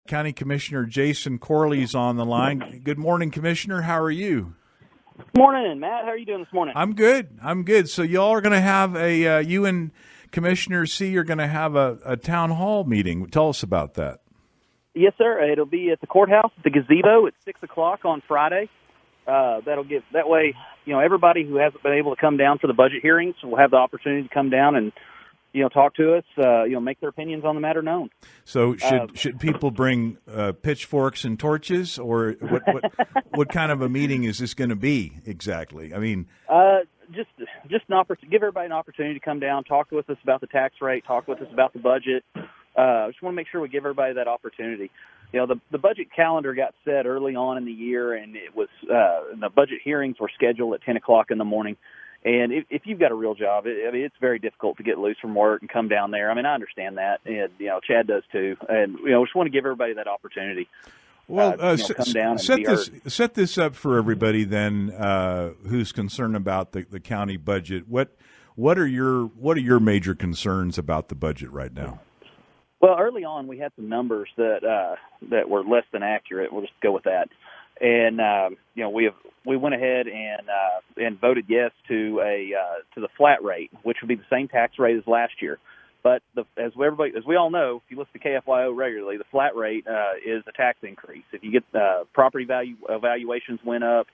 County Commissioner Jason Corley is on the line. Good morning, Commissioner. How are you? Morning, Matt. How are you doing this morning? I'm good. So y'all are going to have you and Commissioner Seay are going to have a town hall meeting. Tell us about that. Yes, sir. It'll be at the courthouse, at the gazebo, at 6 o'clock on Friday. That way, everybody who hasn't been able to come down for the budget hearings will have the opportunity to come down and, talk to us, make their opinions on the matter known. So should people bring pitchforks and torches, or what kind of a meeting is this going to be exactly? I mean, just give everybody an opportunity to come down, talk with us about the tax rate, talk with us about the budget. Just want to make sure we give everybody that opportunity. The budget calendar got set early on in the year, and it was the budget hearings were scheduled at 10 o'clock in the morning. And if you've got a real job, it's very difficult to get loose from work and come down there. I mean, I understand that, and Chad does too. And just want to give everybody that opportunity. Well, come down and set this up for everybody then, who's concerned about the county budget. What are your major concerns about the budget right now? Well, early on we had some numbers that were less than accurate. We'll just go with that. And we went ahead and voted yes to the flat rate, which would be the same tax rate as last year. But as we all know, if you listen to KFYO regularly, the flat rate is a tax increase. If you get property value evaluations went up,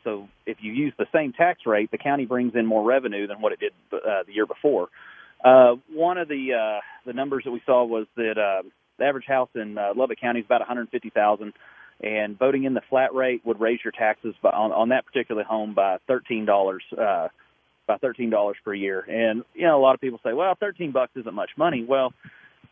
so if you use the same tax rate, the county brings in more revenue than what it did the year before. One of the numbers that we saw was that the average house in Lubbock County is about $150,000. And voting in the flat rate would raise your taxes on that particular home by $13 per year. And a lot of people say, well, $13 isn't much money. Well,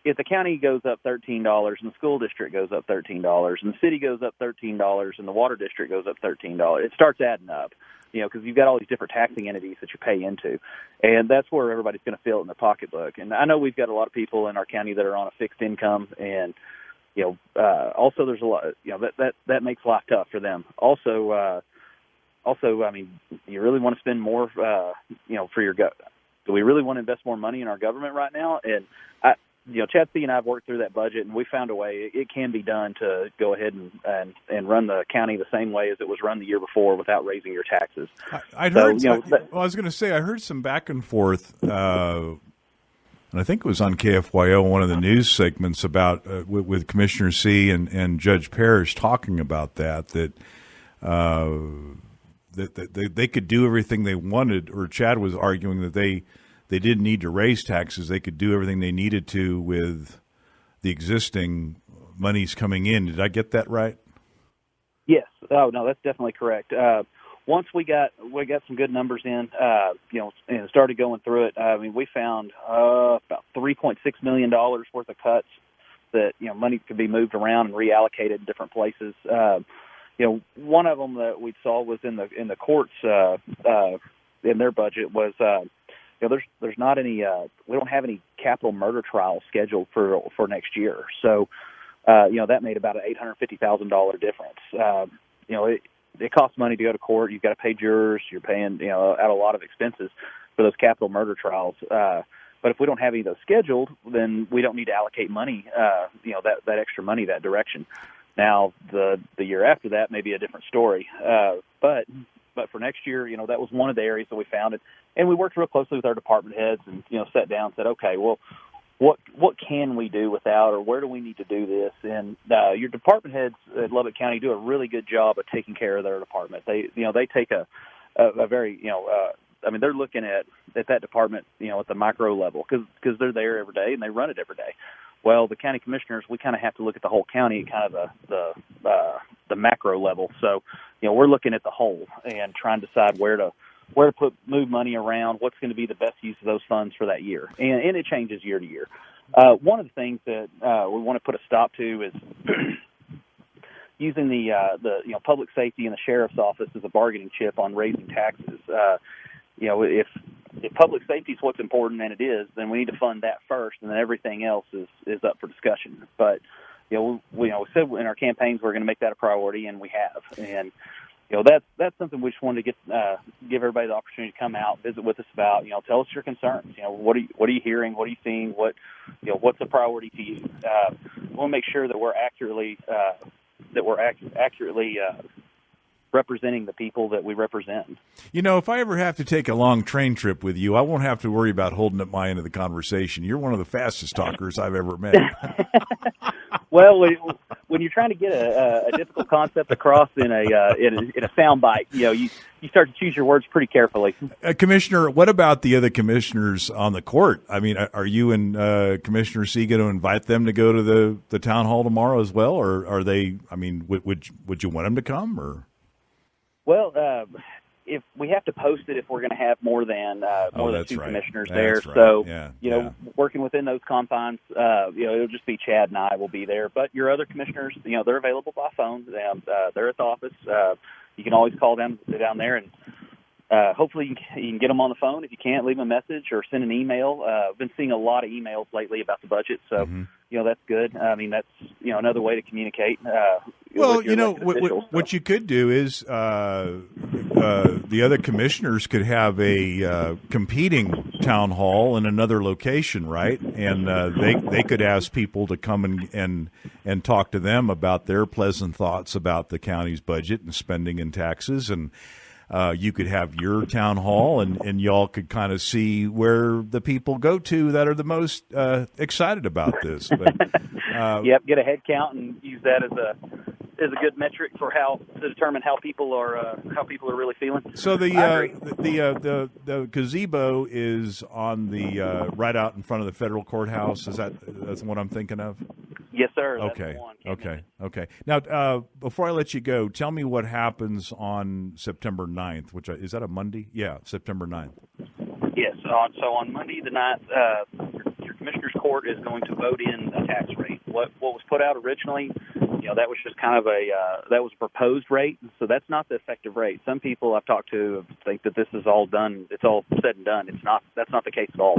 if the county goes up $13 and the school district goes up $13 and the city goes up $13 and the water district goes up $13, it starts adding up. Because you've got all these different taxing entities that you pay into, and that's where everybody's going to feel it in their pocketbook. And I know we've got a lot of people in our county that are on a fixed income, and also there's a lot, that makes life tough for them. Also, I mean, you really want to spend more, for your do we really want to invest more money in our government right now? And Chad Seay and I have worked through that budget, and we found a way it can be done to go ahead and run the county the same way as it was run the year before without raising your taxes. I was going to say, I heard some back and forth, and I think it was on KFYO, one of the news segments about with Commissioner Seay and Judge Parrish talking about that they could do everything they wanted, or Chad was arguing that they didn't need to raise taxes. They could do everything they needed to with the existing monies coming in. Did I get that right? Yes. Oh, no, that's definitely correct. Once we got some good numbers in, and started going through it, I mean, we found about $3.6 million worth of cuts that, money could be moved around and reallocated in different places. One of them that we saw was in the courts in their budget was there's not any we don't have any capital murder trials scheduled for next year. So that made about an $850,000 difference. It costs money to go to court. You've got to pay jurors. You're paying out a lot of expenses for those capital murder trials. But if we don't have any of those scheduled, then we don't need to allocate money, that extra money that direction. Now the year after that may be a different story. But for next year, that was one of the areas that we found it. And we worked real closely with our department heads and, sat down and said, okay, well, what can we do without, or where do we need to do this? And your department heads at Lubbock County do a really good job of taking care of their department. They take a very, they're looking at that department, at the micro level because they're there every day and they run it every day. Well, the county commissioners, we kind of have to look at the whole county at kind of the macro level. So, we're looking at the whole and trying to decide where to move money around, what's going to be the best use of those funds for that year. And it changes year to year. One of the things that we want to put a stop to is using the public safety and the sheriff's office as a bargaining chip on raising taxes. If public safety is what's important, and it is, then we need to fund that first, and then everything else is up for discussion. But we said in our campaigns we're going to make that a priority, and we have. And that's something we just wanted to give everybody the opportunity to come out, visit with us about. Tell us your concerns. What are you hearing? What are you seeing? What's a priority to you? We want to make sure that we're accurately representing the people that we represent. If I ever have to take a long train trip with you, I won't have to worry about holding up my end of the conversation. You're one of the fastest talkers I've ever met. Well, when you're trying to get a difficult concept across in a sound bite, you start to choose your words pretty carefully. Commissioner, what about the other commissioners on the court? I mean, are you and Commissioner Seay going to invite them to go to the town hall tomorrow as well, or are they? I mean, would you want them to come or? Well, if we have to post it, if we're going to have more than two commissioners there, right. So working within those confines, it'll just be Chad and I will be there. But your other commissioners, they're available by phone. They're at the office. You can always call them down there, and hopefully you can get them on the phone. If you can't, leave them a message or send an email. I've been seeing a lot of emails lately about the budget, so. Mm-hmm. That's good. I mean, that's, another way to communicate. Well, what you could do is the other commissioners could have a competing town hall in another location, right? And they could ask people to come and talk to them about their pleasant thoughts about the county's budget and spending and taxes, and you could have your town hall, and y'all could kind of see where the people go to that are the most excited about this. But, yep, get a head count and use that as a good metric for to determine how people are really feeling. So the gazebo is on the right out in front of the federal courthouse. That's what I'm thinking of? Yes, sir. Okay. Now, before I let you go, tell me what happens on September 9th, is that a Monday? Yeah, September 9th. Yes. So on Monday the 9th, your Commissioner's Court is going to vote in a tax rate. What was put out originally, that was just kind of that was a proposed rate, so that's not the effective rate. Some people I've talked to think that this is all done. It's all said and done. It's not. That's not the case at all.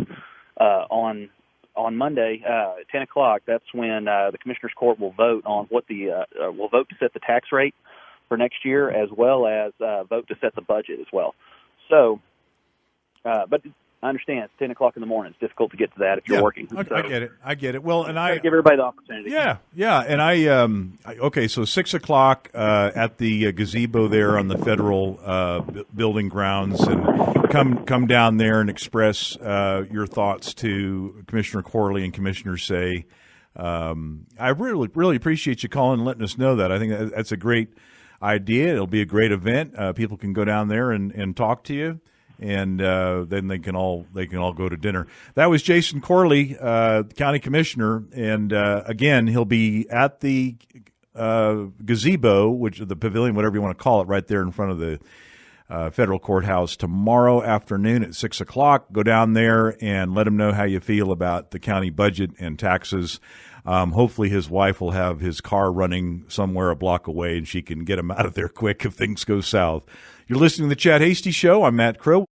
On Monday, at 10 o'clock, that's when the Commissioner's Court will vote on will vote to set the tax rate for next year, as well as vote to set the budget as well. So, but I understand it's 10 o'clock in the morning. It's difficult to get to that if you're working. I get it. Well, and I give everybody the opportunity. Yeah, and okay, so 6 o'clock at the gazebo there on the federal building grounds, and come down there and express your thoughts to Commissioner Corley and Commissioner Seay. I really appreciate you calling and letting us know that. I think that's a great idea. It'll be a great event. People can go down there and talk to you. And then they can all go to dinner. That was Jason Corley, County Commissioner, and again, he'll be at the gazebo, which is the pavilion, whatever you want to call it, right there in front of the federal courthouse tomorrow afternoon at 6 o'clock. Go down there and let him know how you feel about the county budget and taxes. Hopefully his wife will have his car running somewhere a block away, and she can get him out of there quick if things go south. You're listening to the Chad Hasty Show. I'm Matt Crow.